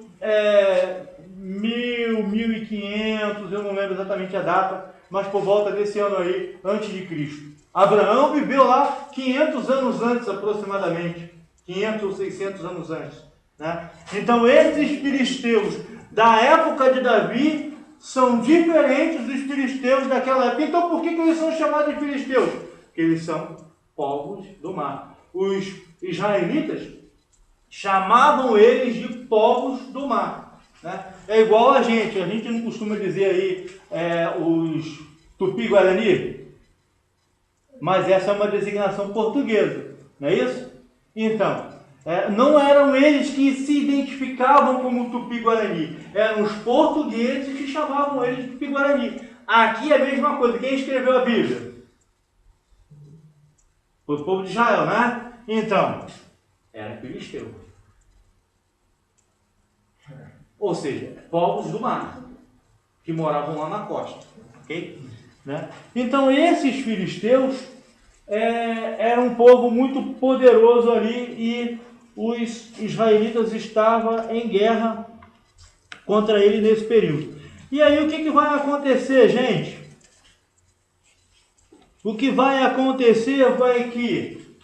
1500, eu não lembro exatamente a data, mas por volta desse ano aí, antes de Cristo. Abraão viveu lá 500 anos antes, aproximadamente. 500 ou 600 anos antes. Né? Então, esses filisteus da época de Davi são diferentes dos filisteus daquela época. Então, por que eles são chamados de filisteus? Porque eles são povos do mar. Os israelitas chamavam eles de povos do mar. Né? É igual a gente não costuma dizer aí os Tupi-Guarani, mas essa é uma designação portuguesa, não é isso? Então, não eram eles que se identificavam como Tupi-Guarani, eram os portugueses que chamavam eles de Tupi-Guarani. Aqui é a mesma coisa. Quem escreveu a Bíblia? Foi o povo de Israel, né? Então, era filisteu. Ou seja, povos do mar, que moravam lá na costa. Ok? Né? Então, esses filisteus eram um povo muito poderoso ali e os israelitas estavam em guerra contra ele nesse período. E aí, o que vai acontecer, gente? O que vai acontecer vai que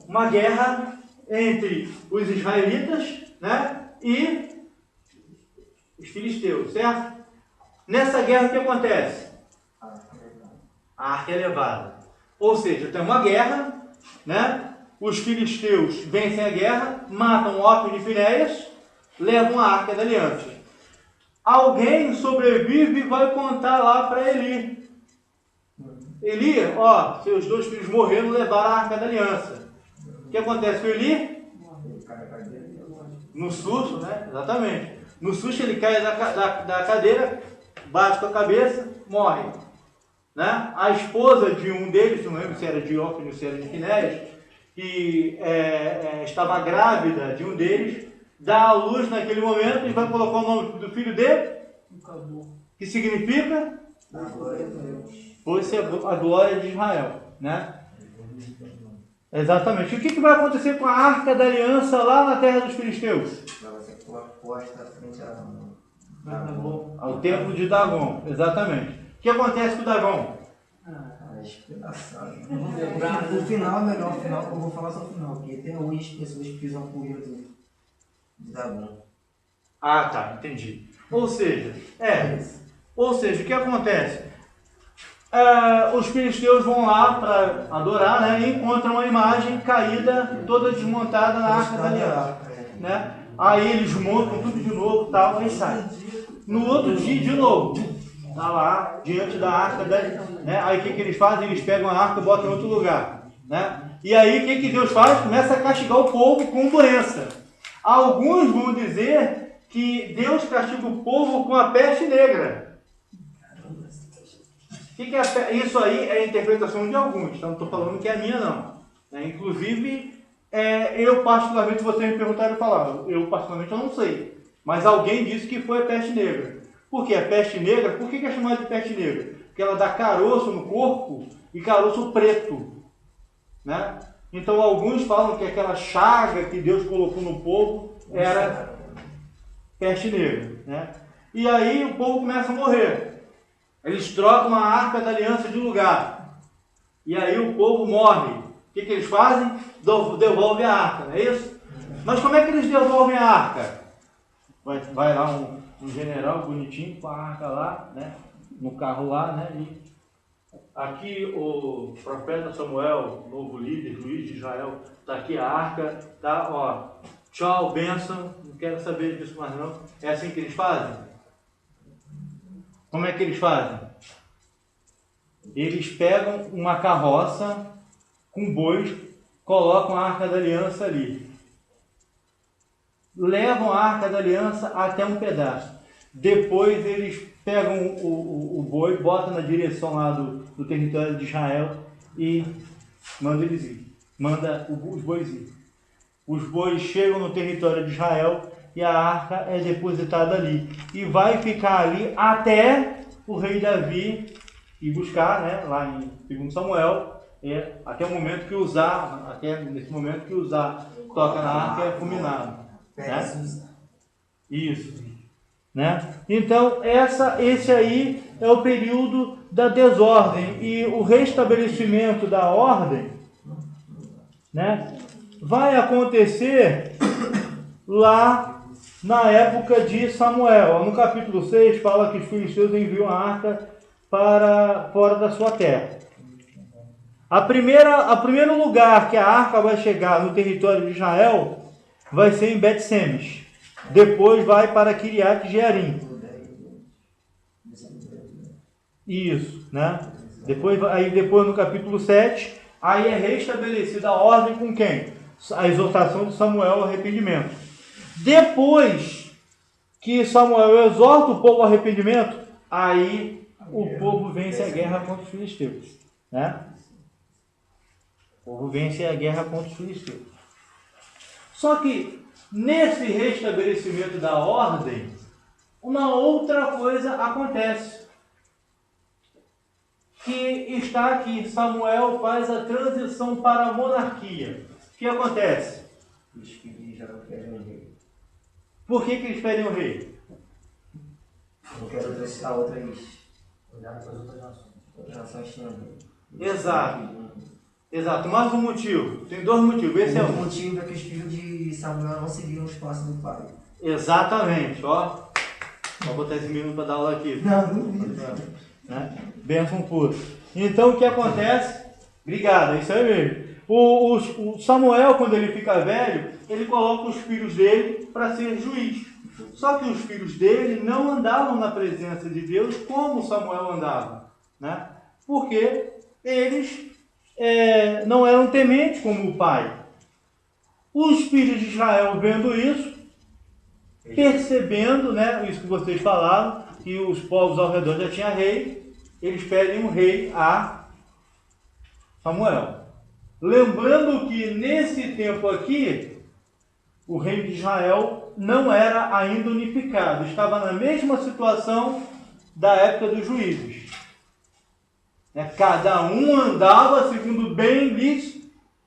uma guerra entre os israelitas, né, e os filisteus, certo? Nessa guerra o que acontece? A arca é levada. Ou seja, tem uma guerra, né? Os filisteus vencem a guerra, matam Ófni e Finéias, levam a arca da aliança. Alguém sobrevive e vai contar lá para Eli. Eli, seus 2 filhos morreram, levaram a arca da aliança. O que acontece com Eli? No susto, né? Exatamente. No susto ele cai da cadeira, bate com a cabeça, morre. Né? A esposa de um deles, não lembro se era de Ófni ou se era de Finéias, que estava grávida de um deles, dá à luz naquele momento e vai colocar o nome do filho dele, que significa fosse a glória de Israel, né? Exatamente. E o que vai acontecer com a arca da aliança lá na terra dos filisteus? Ela vai ser posta frente ao templo de Dagon, exatamente. O que acontece com o Dagon? O final é melhor, eu vou falar só o final, porque tem hoje pessoas que pisam por de Dagon. Ah, tá, entendi. Ou seja, o que acontece? Os filisteus vão lá para adorar, né, e encontram uma imagem caída, toda desmontada na arca da aliança. Né? Aí eles montam tudo de novo, tal, aí sai. No outro dia, de novo, está lá, diante da arca, né? Aí o que eles fazem? Eles pegam a arca e botam em outro lugar. Né? E aí o que Deus faz? Começa a castigar o povo com doença. Alguns vão dizer que Deus castiga o povo com a peste negra. Isso aí é a interpretação de alguns, então não estou falando que é a minha não. Inclusive, eu particularmente, vocês me perguntaram e falaram, eu particularmente eu não sei, mas alguém disse que foi a peste negra. Por que a peste negra? Por que é chamada de peste negra? Porque ela dá caroço no corpo e caroço preto. Né? Então alguns falam que aquela chaga que Deus colocou no povo era peste negra. Né? E aí o povo começa a morrer. Eles trocam a arca da aliança de lugar. E aí o povo morre. O que eles fazem? Devolvem a arca, não é isso? Mas como é que eles devolvem a arca? Vai lá um general bonitinho com a arca lá, né? No carro lá, né? E aqui o profeta Samuel, novo líder, juiz de Israel, está aqui a arca, tá? Ó, tchau, bênção, não quero saber disso mais não. É assim que eles fazem? Como é que eles fazem? eles pegam uma carroça com bois, colocam a Arca da Aliança ali. Levam a Arca da Aliança até um pedaço. Depois eles pegam o boi, botam na direção lá do território de Israel e mandam eles ir. Manda os bois ir. Os bois chegam no território de Israel e a arca é depositada ali. E vai ficar ali até o rei Davi ir buscar, né, lá em 2 Samuel, até o momento que nesse momento que Uzá toca na arca é fulminado. Né? Isso. Né? Então, esse aí é o período da desordem. E o restabelecimento da ordem, né, vai acontecer lá na época de Samuel. No capítulo 6 fala que os filisteus enviam a arca para fora da sua terra. O primeiro lugar que a arca vai chegar no território de Israel vai ser em Bet-Semes. Depois vai para Kiriat Jearim. Isso, né? Depois no capítulo 7, aí é restabelecida a ordem com quem? A exortação de Samuel ao arrependimento. Depois que Samuel exorta o povo ao arrependimento, aí o povo vence a guerra contra os filisteus. Né? O povo vence a guerra contra os filisteus. Só que nesse restabelecimento da ordem, uma outra coisa acontece. Que está aqui, Samuel faz a transição para a monarquia. O que acontece? Os filhos já não querem um rei. Por que eles pedem um rei? Não quero deixar outras Olhar para as outras nações. nações tinham rei. Exato, mais um motivo. Tem dois motivos. Esse é O um. motivo é que os filhos de Samuel não seguiram os passos do pai. Exatamente, ó. Vou botar esse menino para dar aula aqui. Né? Bênção pura. Então o que acontece? Obrigado, é isso aí mesmo. O Samuel, quando ele fica velho, ele coloca os filhos dele para ser juiz. Só que os filhos dele não andavam na presença de Deus como Samuel andava. Né? Porque eles não eram tementes como o pai. Os filhos de Israel vendo isso, percebendo, né, isso que vocês falaram, que os povos ao redor já tinham rei, eles pedem um rei a Samuel. Lembrando que nesse tempo aqui, o reino de Israel não era ainda unificado, estava na mesma situação da época dos juízes. Cada um andava segundo bem lhes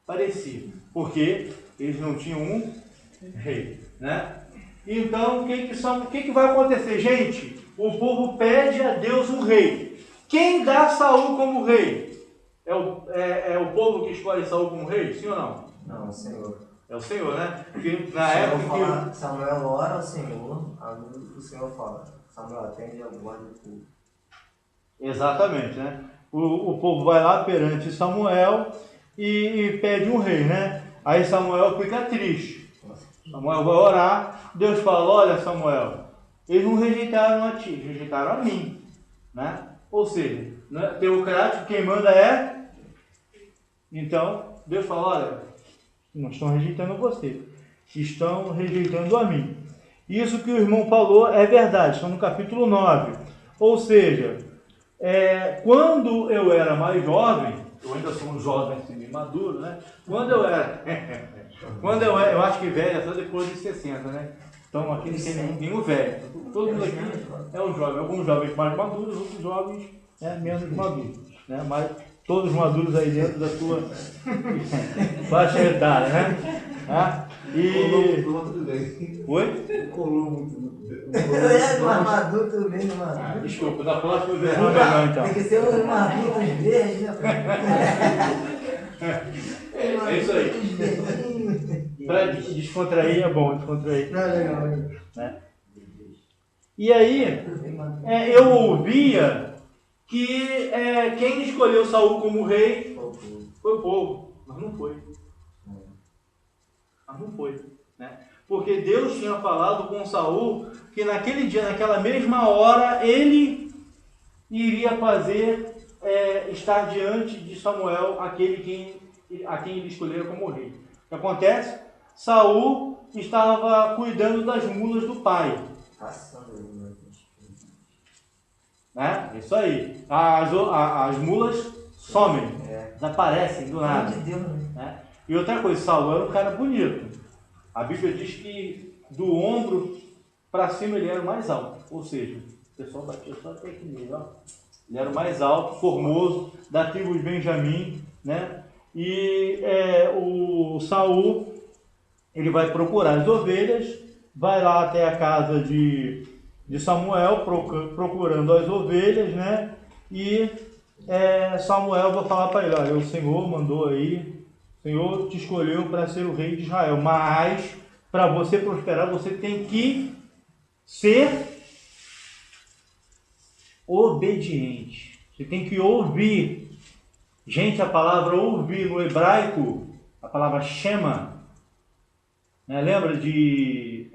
parecia, porque eles não tinham um rei. Né? Então, o que vai acontecer, gente? O povo pede a Deus um rei. Quem dá Saul como rei? É o povo que escolhe Saul como rei? Sim ou não? Não, o Senhor. É o Senhor, né? Porque na época que Samuel ora ao Senhor, o Senhor fala. Samuel atende a voz do povo. Exatamente, né? O povo vai lá perante Samuel e pede um rei, né? Aí Samuel fica triste. Samuel vai orar, Deus fala, olha Samuel, eles não rejeitaram a ti, rejeitaram a mim. Né? Ou seja, né, teocrático, quem manda é... Então, Deus fala, olha, não estão rejeitando você, estão rejeitando a mim. Isso que o irmão falou é verdade, está no capítulo 9. Ou seja, quando eu era mais jovem, eu ainda sou um jovem assim, maduro, né? Quando eu era, eu acho que velho é só depois de 60, né? Então aqui não tem nenhum velho. Todo mundo aqui é um jovem. Alguns jovens mais maduros, outros jovens menos maduros. Né? Mas todos maduros aí dentro da sua faixa etária, né? Oi? Colou muito. Eu mais maduro, tu vendo, mano. Desculpa, da próxima vez não melhor então. Tem que ser um maduro verde, né? É isso aí. Para descontrair é bom, descontrair. Não, legal. Né? E aí, eu ouvia que quem escolheu Saul como rei foi o povo, mas não foi. Né? Porque Deus tinha falado com Saul que naquele dia, naquela mesma hora, ele iria fazer estar diante de Samuel, a quem ele escolheu como rei. O que acontece? Saul estava cuidando das mulas do pai. Né? Isso aí. As mulas somem, desaparecem do nada. Né? E outra coisa, Saul era um cara bonito. A Bíblia diz que do ombro para cima ele era o mais alto. Ou seja, o pessoal batia só até aqui nele, ó. Ele era o mais alto, formoso, da tribo de Benjamim, né? E o Saul, ele vai procurar as ovelhas, vai lá até a casa de Samuel, procurando as ovelhas, né? E Samuel vai falar para ele, olha, o Senhor mandou aí, o Senhor te escolheu para ser o rei de Israel, mas para você prosperar, você tem que ser obediente. Você tem que ouvir. Gente, a palavra ouvir no hebraico, a palavra shema, né? Lembra de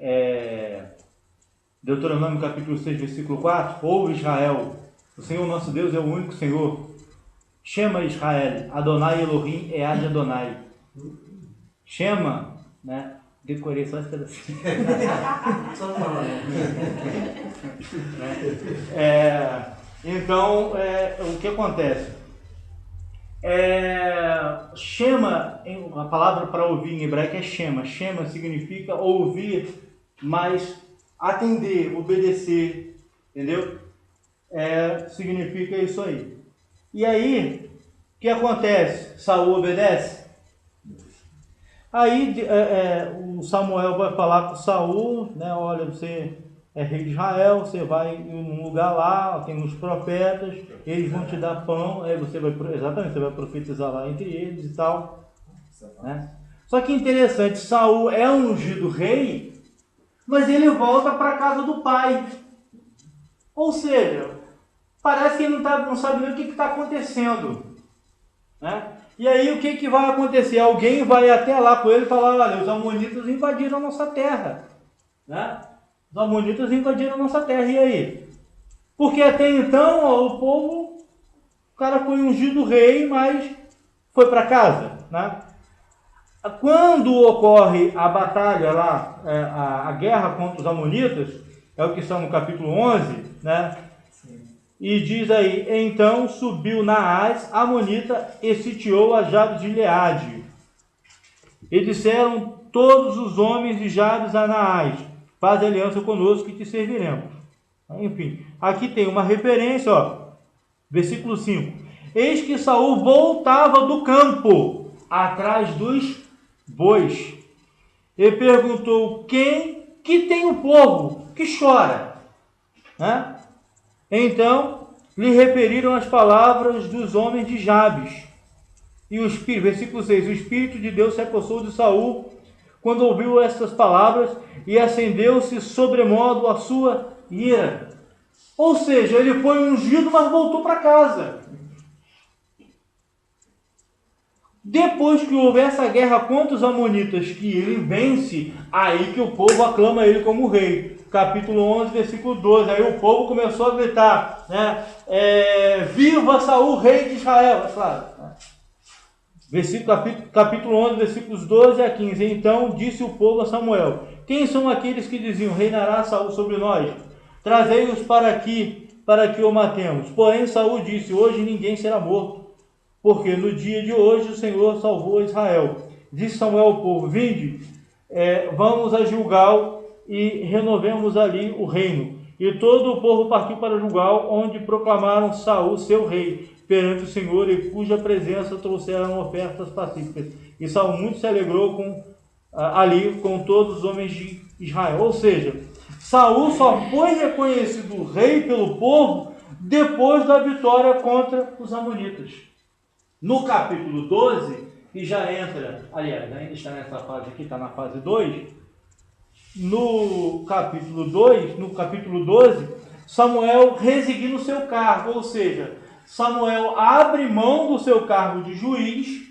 Deuteronômio capítulo 6, versículo 4? Ouve Israel, o Senhor nosso Deus é o único Senhor. Shema Israel, Adonai Elohim Ead Adonai. Shema, né? Decorei só esse pedacinho. Só falar. Então, o que acontece? Shema, a palavra para ouvir em hebraico é Shema. Shema significa ouvir, mas atender, obedecer, entendeu? Significa isso aí. E aí, o que acontece? Saul obedece? Aí o Samuel vai falar com Saul, né? Olha, você é rei de Israel, você vai em um lugar lá, tem uns profetas, eles vão te dar pão, aí você vai profetizar lá entre eles e tal, né? Só que interessante, Saul é ungido rei, mas ele volta para a casa do pai. Ou seja, parece que ele não sabe nem o que está acontecendo, né? E aí o que vai acontecer? Alguém vai até lá com ele e falar, olha, os amonitas invadiram a nossa terra, né? Os amonitas invadiram a nossa terra, e aí? Porque até então o cara foi ungido rei, mas foi para casa, né? Quando ocorre a batalha lá, a guerra contra os amonitas, é o que está no capítulo 11, né? E diz aí, então subiu Naás, amonita, e sitiou a Jabes de Gileade. E disseram todos os homens de Jabes a Naás, faz aliança conosco e te serviremos. Enfim, aqui tem uma referência, ó, versículo 5. Eis que Saul voltava do campo, atrás dos bois, e perguntou, quem que tem o povo que chora? Né? Então, lhe referiram as palavras dos homens de Jabes. E o Espírito, versículo 6, o Espírito de Deus se apossou de Saul quando ouviu estas palavras e acendeu-se sobremodo a sua ira. Ou seja, ele foi ungido, mas voltou para casa. Depois que houve essa guerra contra os amonitas, que ele vence, aí que o povo aclama ele como rei. Capítulo 11, versículo 12. Aí o povo começou a gritar, né? Viva Saul, rei de Israel. É claro. Capítulo 11, versículos 12 a 15. Então disse o povo a Samuel, quem são aqueles que diziam, reinará Saul sobre nós? Trazei-os para aqui, para que o matemos. Porém Saul disse, hoje ninguém será morto, porque no dia de hoje o Senhor salvou Israel. Disse Samuel ao povo, vinde, vamos a Gilgal e renovemos ali o reino. E todo o povo partiu para Gilgal, onde proclamaram Saul seu rei, perante o Senhor, e cuja presença trouxeram ofertas pacíficas. E Saul muito se alegrou ali com todos os homens de Israel. Ou seja, Saul só foi reconhecido rei pelo povo depois da vitória contra os amonitas. No capítulo 12, que já entra, aliás, ainda está nessa fase aqui, está na fase 2, no capítulo 12, Samuel resigna o seu cargo, ou seja, Samuel abre mão do seu cargo de juiz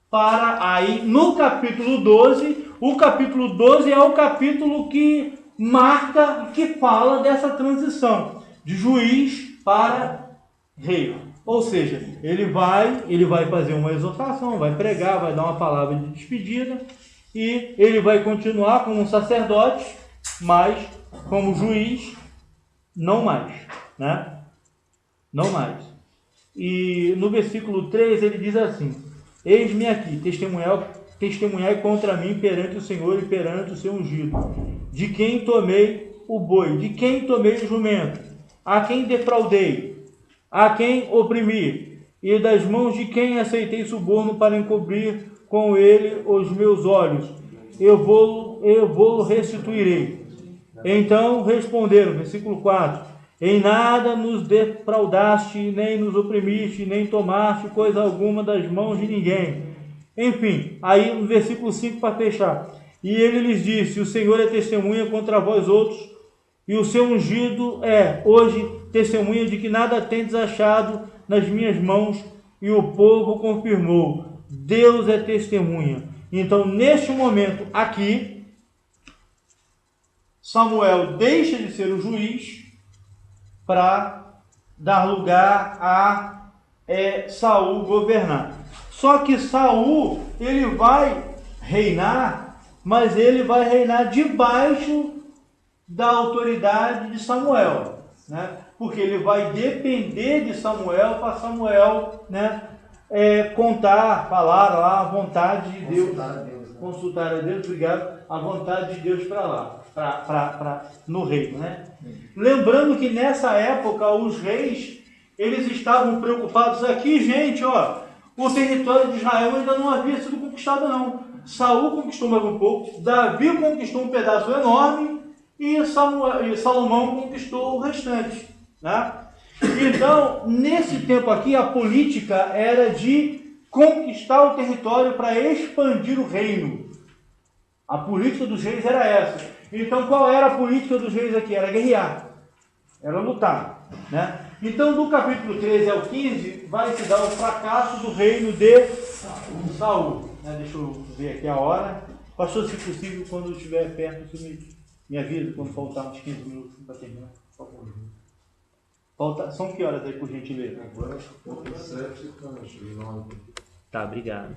para aí, no capítulo 12, o capítulo 12 é o capítulo que marca, que fala dessa transição de juiz para rei. Ou seja, ele vai fazer uma exortação, vai pregar, vai dar uma palavra de despedida e ele vai continuar como um sacerdote, mas como juiz, não mais, né? Não mais. E no versículo 3 ele diz assim: eis-me aqui, testemunhai contra mim perante o Senhor e perante o seu ungido, de quem tomei o boi, de quem tomei o jumento, a quem defraudei, a quem oprimi, e das mãos de quem aceitei suborno para encobrir com ele os meus olhos, eu vou restituirei. Então responderam, versículo 4, em nada nos defraudaste, nem nos oprimiste, nem tomaste coisa alguma das mãos de ninguém. Enfim, aí no versículo 5 para fechar. E ele lhes disse: o Senhor é testemunha contra vós outros, e o seu ungido é hoje testemunha de que nada tendes achado nas minhas mãos. E o povo confirmou: Deus é testemunha. Então, neste momento aqui, Samuel deixa de ser o juiz para dar lugar a Saul governar. Só que Saul, ele vai reinar, mas ele vai reinar debaixo da autoridade de Samuel, né? Porque ele vai depender de Samuel para Samuel, né, falar lá a vontade de Deus, consultar a Deus, obrigado, a vontade de Deus para lá, no reino, né? Lembrando que nessa época os reis, eles estavam preocupados aqui, gente, ó, o território de Israel ainda não havia sido conquistado não. Saul conquistou mais um pouco, Davi conquistou um pedaço enorme e Salomão conquistou o restante, né? Então, nesse tempo aqui, a política era de conquistar o território para expandir o reino. A política dos reis era essa. Então, qual era a política dos reis aqui? Era guerrear, era lutar, né? Então, do capítulo 13 ao 15, vai se dar o fracasso do reino de Saul. Deixa eu ver aqui a hora. Pastor, se possível, quando eu estiver perto, você me avisa quando faltar uns 15 minutos para terminar. São que horas aí, por gentileza? Agora, 7 e 9. Tá, obrigado.